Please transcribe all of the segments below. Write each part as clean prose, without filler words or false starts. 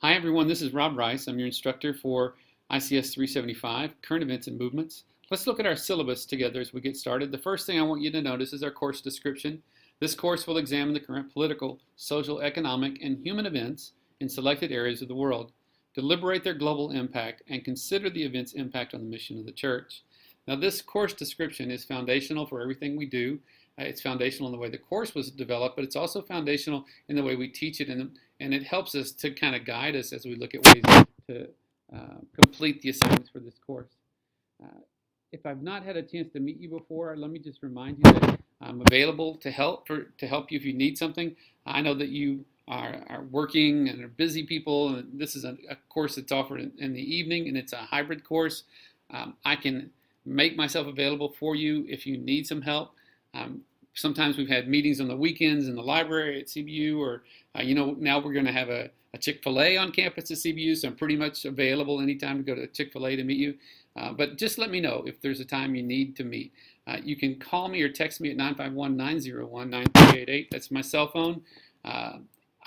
Hi everyone, this is Rob Rice. I'm your instructor for ICS 375, Current Events and Movements. Let's look at our syllabus together as we get started. The first thing I want you to notice is our course description. This course will examine the current political, social, economic, and human events in selected areas of the world, deliberate their global impact, and consider the event's impact on the mission of the church. Now this course description is foundational for everything we do. It's foundational in the way the course was developed, but it's also foundational in the way we teach it, and it helps us to kind of guide us as we look at ways to complete the assignments for this course. If I've not had a chance to meet you before, let me just remind you that I'm available to help you if you need something. I know that you are working and are busy people, and this is a course that's offered in the evening, and it's a hybrid course. I can make myself available for you if you need some help. Sometimes we've had meetings on the weekends in the library at CBU, or now we're going to have a Chick-fil-A on campus at CBU, so I'm pretty much available anytime to go to Chick-fil-A to meet you. But just let me know if there's a time you need to meet. You can call me or text me at 951-901-9388. That's my cell phone. I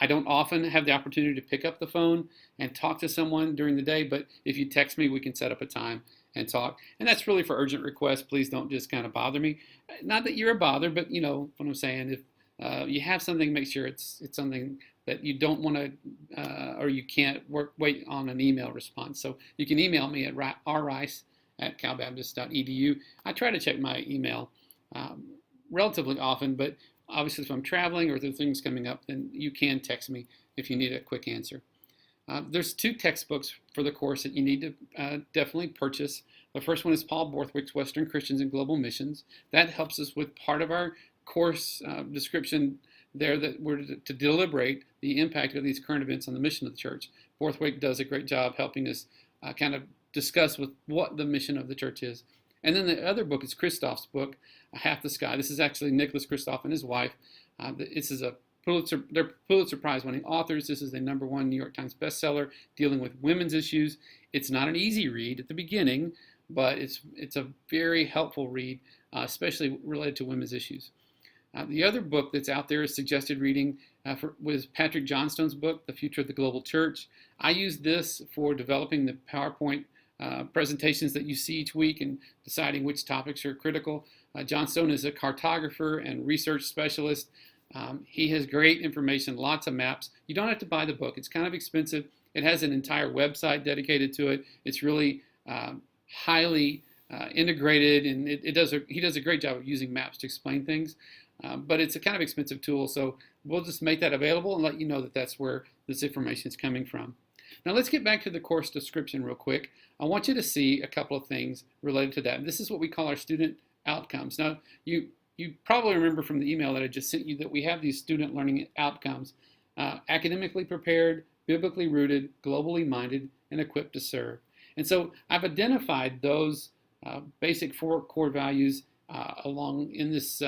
don't often have the opportunity to pick up the phone and talk to someone during the day, but if you text me, we can set up a time and talk. And that's really for urgent requests. Please don't just kind of bother me. Not that you're a bother, but you know what I'm saying. If you have something, make sure it's something that you don't want to or you can't wait on an email response. So you can email me at rrice@calbaptist.edu. I try to check my email relatively often, but obviously if I'm traveling or if there are things coming up, then you can text me if you need a quick answer. There's two textbooks for the course that you need to definitely purchase. The first one is Paul Borthwick's Western Christians and Global Missions. That helps us with part of our course description there, that we're to deliberate the impact of these current events on the mission of the church. Borthwick does a great job helping us kind of discuss what the mission of the church is. And then the other book is Christoph's book, Half the Sky. This is actually Nicholas Christoph and his wife. This is they're Pulitzer Prize-winning authors. This is a #1 New York Times bestseller dealing with women's issues. It's not an easy read at the beginning, but it's a very helpful read, especially related to women's issues. The other book that's out there is suggested reading was Patrick Johnstone's book, The Future of the Global Church. I use this for developing the PowerPoint presentations that you see each week and deciding which topics are critical. Johnstone is a cartographer and research specialist. He has great information, lots of maps. You don't have to buy the book. It's kind of expensive. It has an entire website dedicated to it. It's really highly integrated, and he does a great job of using maps to explain things. But it's a kind of expensive tool, so we'll just make that available and let you know that that's where this information is coming from. Now let's get back to the course description real quick. I want you to see a couple of things related to that. And this is what we call our student outcomes. Now, you probably remember from the email that I just sent you that we have these student learning outcomes: academically prepared, biblically rooted, globally minded, and equipped to serve. And so I've identified those basic 4 core values along in this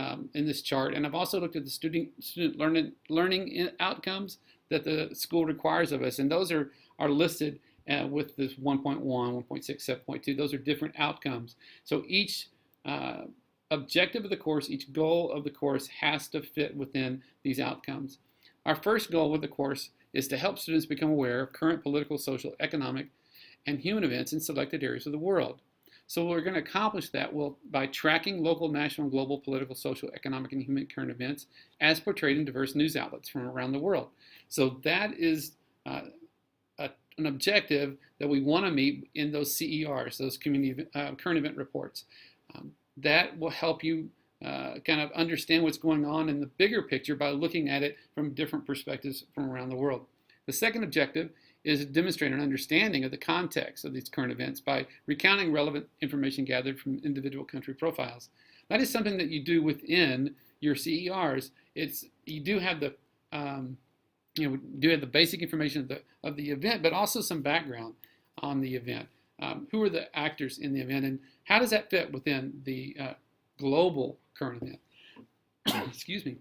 chart, and I've also looked at the student learning outcomes that the school requires of us, and those are listed with this 1.1, 1.6, 7.2. Those are different outcomes. So each objective of the course, each goal of the course has to fit within these outcomes. Our first goal with the course is to help students become aware of current political, social, economic, and human events in selected areas of the world. So we're going to accomplish that by tracking local, national, global, political, social, economic, and human current events as portrayed in diverse news outlets from around the world. So that is an objective that we want to meet in those CERs, those community current event reports. That will help you kind of understand what's going on in the bigger picture by looking at it from different perspectives from around the world. The second objective is to demonstrate an understanding of the context of these current events by recounting relevant information gathered from individual country profiles. That is something that you do within your CERs. You do have the basic information of the event, but also some background on the event. Who are the actors in the event, and how does that fit within the global current event? Excuse me.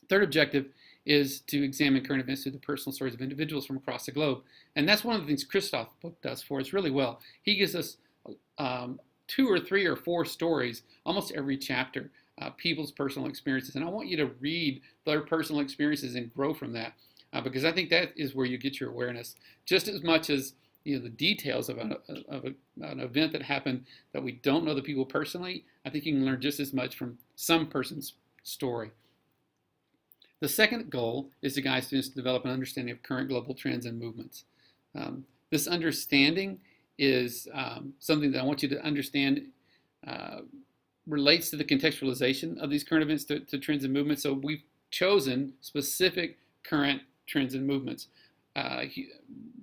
Third objective is to examine current events through the personal stories of individuals from across the globe. And that's one of the things Christoph's book does for us really well. He gives us 2 or 3 or 4 stories almost every chapter, people's personal experiences. And I want you to read their personal experiences and grow from that. because I think that is where you get your awareness just as much as the details of an event that happened that we don't know the people personally. I think you can learn just as much from some person's story. The second goal is to guide students to develop an understanding of current global trends and movements. This understanding is something that I want you to understand relates to the contextualization of these current events to trends and movements. So we've chosen specific current trends and movements.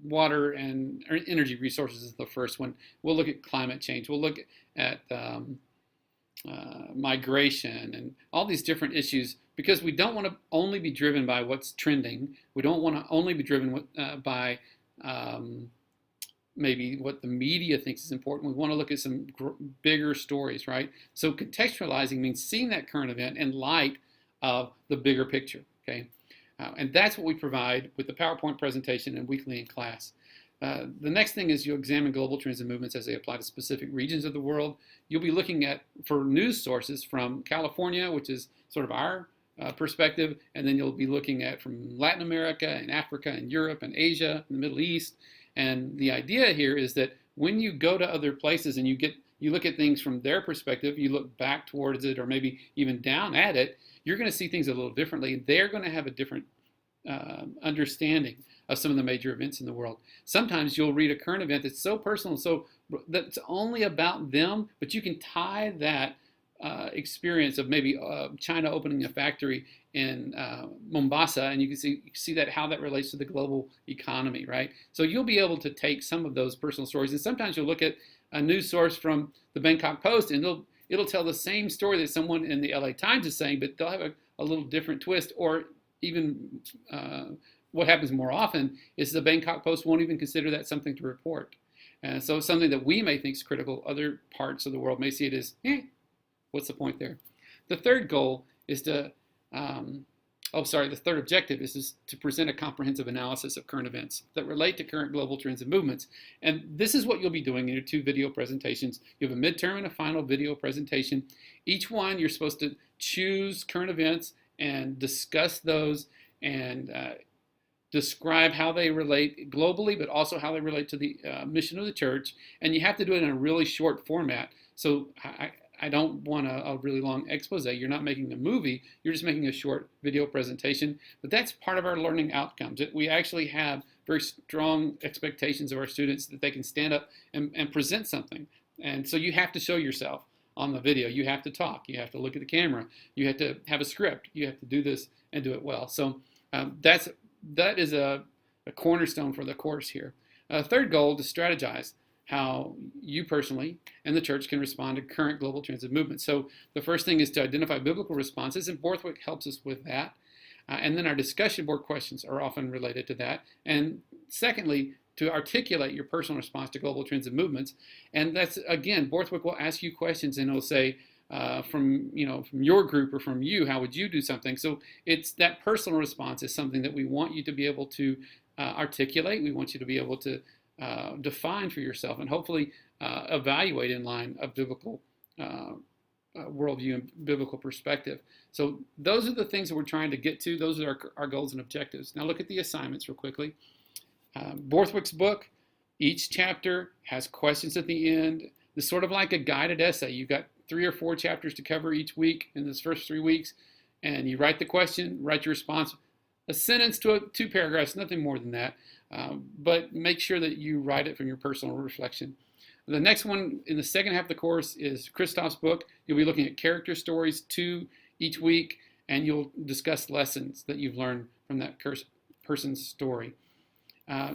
Water and energy resources is the first one. We'll look at climate change. We'll look at migration and all these different issues, because we don't want to only be driven by what's trending. We don't want to only be driven by maybe what the media thinks is important. We want to look at some bigger stories, right? So contextualizing means seeing that current event in light of the bigger picture, okay? And that's what we provide with the PowerPoint presentation and weekly in class. The next thing is you examine global trends and movements as they apply to specific regions of the world. You'll be looking for news sources from California, which is sort of our perspective, and then you'll be looking at from Latin America and Africa and Europe and Asia and the Middle East. And the idea here is that when you go to other places and you look at things from their perspective, you look back towards it or maybe even down at it, you're going to see things a little differently. They're going to have a different understanding of some of the major events in the world. Sometimes you'll read a current event that's so personal, so that's only about them, but you can tie that experience of maybe China opening a factory in Mombasa, and you can see that how that relates to the global economy, right? So you'll be able to take some of those personal stories, and sometimes you'll look at a news source from the Bangkok Post, and it'll tell the same story that someone in the LA Times is saying, but they'll have a little different twist. Or even what happens more often is the Bangkok Post won't even consider that something to report. And so something that we may think is critical, other parts of the world may see it as, what's the point there? The third goal is the third objective is to present a comprehensive analysis of current events that relate to current global trends and movements. And this is what you'll be doing in your 2 video presentations. You have a midterm and a final video presentation. Each one, you're supposed to choose current events and discuss those and describe how they relate globally, but also how they relate to the mission of the church. And you have to do it in a really short format. So I don't want a really long expose. You're not making a movie. You're just making a short video presentation. But that's part of our learning outcomes. We actually have very strong expectations of our students that they can stand up and present something. And so you have to show yourself on the video. You have to talk. You have to look at the camera. You have to have a script. You have to do this and do it well. So that is a cornerstone for the course here. Third goal, to strategize how you personally and the church can respond to current global trends and movements. So the first thing is to identify biblical responses, and Borthwick helps us with that. And then our discussion board questions are often related to that. And secondly, to articulate your personal response to global trends and movements. And that's, again, Borthwick will ask you questions and he'll say, from your group or from you, how would you do something? So it's that personal response is something that we want you to be able to articulate. We want you to be able to define for yourself and hopefully evaluate in line of biblical worldview and biblical perspective. So those are the things that we're trying to get to. Those are our goals and objectives. Now look at the assignments real quickly. Borthwick's book, each chapter has questions at the end. It's sort of like a guided essay. You've got 3 or 4 chapters to cover each week in this first 3 weeks, and you write the question, write your response, a sentence to 2 paragraphs, nothing more than that, but make sure that you write it from your personal reflection. The next one in the second half of the course is Christoph's book. You'll be looking at character stories 2 each week, and you'll discuss lessons that you've learned from that person's story.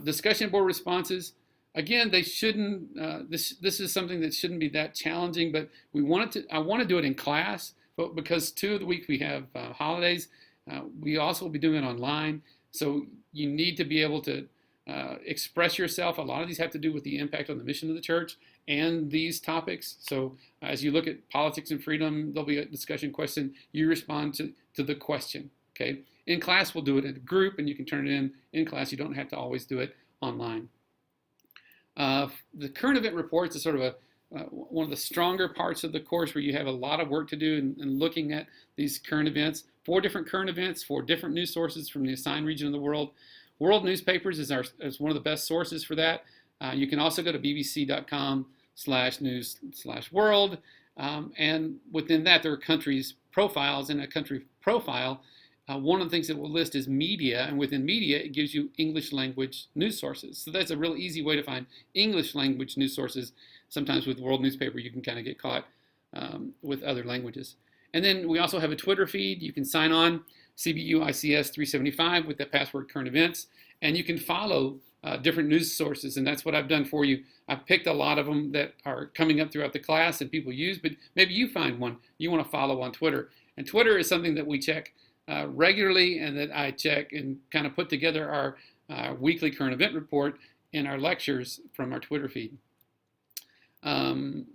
Discussion board responses, again, they shouldn't. This is something that shouldn't be that challenging, but I want to do it in class, but because 2 of the weeks we have holidays, we also will be doing it online. So you need to be able to express yourself. A lot of these have to do with the impact on the mission of the church and these topics. So as you look at politics and freedom, there'll be a discussion question. You respond to the question. Okay. In class, we'll do it in a group, and you can turn it in class. You don't have to always do it online. The current event reports is sort of one of the stronger parts of the course where you have a lot of work to do in looking at these current events. 4 different current events, 4 different news sources from the assigned region of the world. World newspapers is one of the best sources for that. You can also go to bbc.com/news/world, and within that there are countries profiles. In a country profile, one of the things that will list is media, and within media it gives you English language news sources. So that's a real easy way to find English language news sources. Sometimes with world newspaper you can kind of get caught with other languages. And then we also have a Twitter feed. You can sign on CBU ICS 375 with the password current events, and you can follow different news sources, and that's what I've done for you. I've picked a lot of them that are coming up throughout the class and people use, but maybe you find one you want to follow on Twitter. And Twitter is something that we check regularly, and that I check and kind of put together our weekly current event report in our lectures from our Twitter feed. And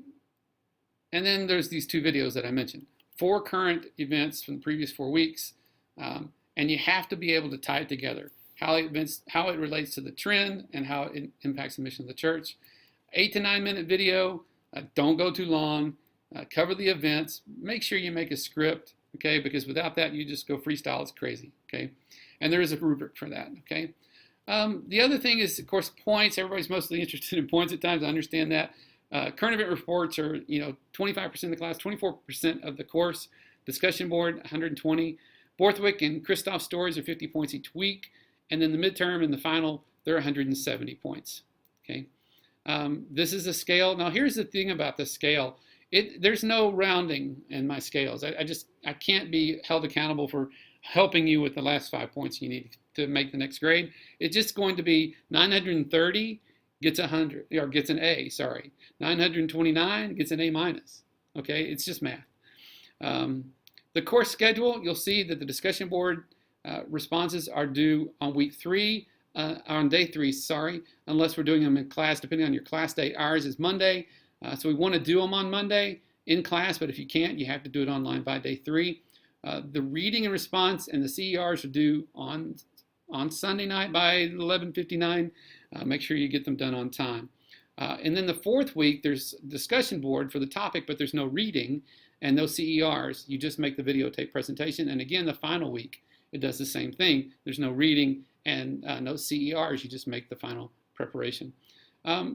then there's these 2 videos that I mentioned. 4 current events from the previous 4 weeks, and you have to be able to tie it together. How it relates to the trend and how it impacts the mission of the church. 8 to 9 minute video. Don't go too long. Cover the events. Make sure you make a script, okay? Because without that, you just go freestyle. It's crazy, okay? And there is a rubric for that, okay? The other thing is, of course, points. Everybody's mostly interested in points at times. I understand that. Current event reports are, 25% of the class, 24% of the course. Discussion board, 120. Borthwick and Christoph stories are 50 points each week. And then the midterm and the final, they're 170 points, okay? This is a scale. Now, here's the thing about the scale. There's no rounding in my scales. I can't be held accountable for helping you with the last 5 points you need to make the next grade. It's just going to be 930 gets 100, or gets an A, sorry. 929 gets an A minus, okay? It's just math. The course schedule, you'll see that the discussion board responses are due on week 3, on day 3, sorry, unless we're doing them in class, depending on your class date. Ours is Monday, so we want to do them on Monday in class, but if you can't, you have to do it online by day 3. The reading and response and the CERs are due on Sunday night by 11:59. Make sure you get them done on time. And then the 4th week, there's discussion board for the topic, but there's no reading and no CERs. You just make the videotape presentation. And again, the final week, it does the same thing. There's no reading and no CERs. You just make the final preparation.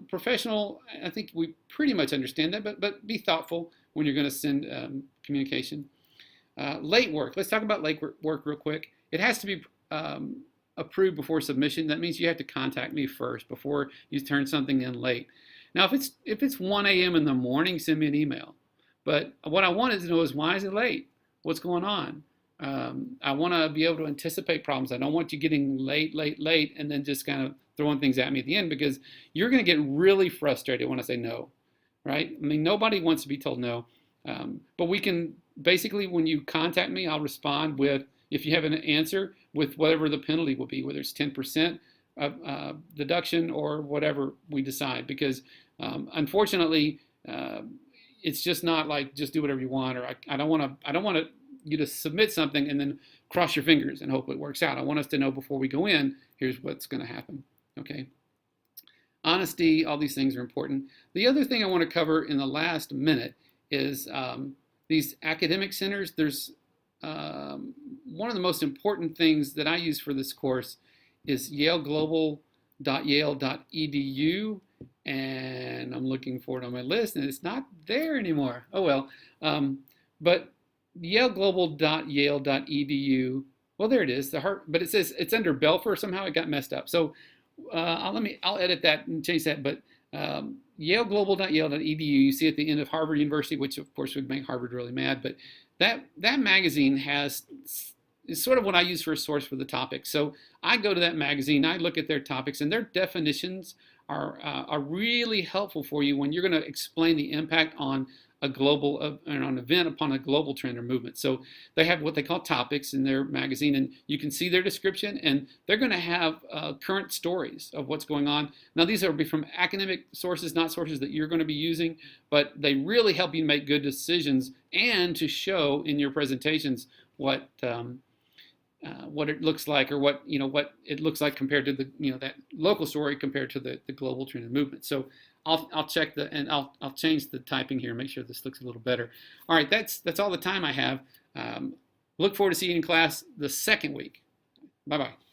Professional, I think we pretty much understand that, but be thoughtful when you're going to send communication. Late work. Let's talk about late work real quick. It has to be approved before submission. That means you have to contact me first before you turn something in late. Now, if it's 1 a.m. in the morning, send me an email. But what I wanted to know is, why is it late? What's going on? I want to be able to anticipate problems. I don't want you getting late, and then just kind of throwing things at me at the end, because you're going to get really frustrated when I say no, right? I mean, nobody wants to be told no. But we can, basically, when you contact me, I'll respond with, if you have an answer, with whatever the penalty will be, whether it's 10% deduction or whatever we decide. Because unfortunately, it's just not like just do whatever you want, or I don't want you to submit something and then cross your fingers and hope it works out. I want us to know before we go in, here's what's going to happen. Okay. Honesty, all these things are important. The other thing I want to cover in the last minute is these academic centers. There's one of the most important things that I use for this course is yaleglobal.yale.edu, and I'm looking for it on my list, and it's not there anymore. Oh well. But yaleglobal.yale.edu, well, there it is. But it says it's under Belfer. Somehow it got messed up. So I'll edit that and change that. But yaleglobal.yale.edu, you see at the end of Harvard University, which of course would make Harvard really mad. But that magazine is sort of what I use for a source for the topic. So I go to that magazine, I look at their topics, and their definitions are really helpful for you when you're going to explain the impact on a global, an event upon a global trend or movement. So they have what they call topics in their magazine, and you can see their description, and they're going to have current stories of what's going on. Now, these will be from academic sources, not sources that you're going to be using, but they really help you make good decisions and to show in your presentations what what it looks like, or what what it looks like compared to the that local story compared to the global trend and movement. So I'll check and I'll change the typing here, make sure this looks a little better. All right, that's all the time I have. Look forward to seeing you in class the second week. Bye bye.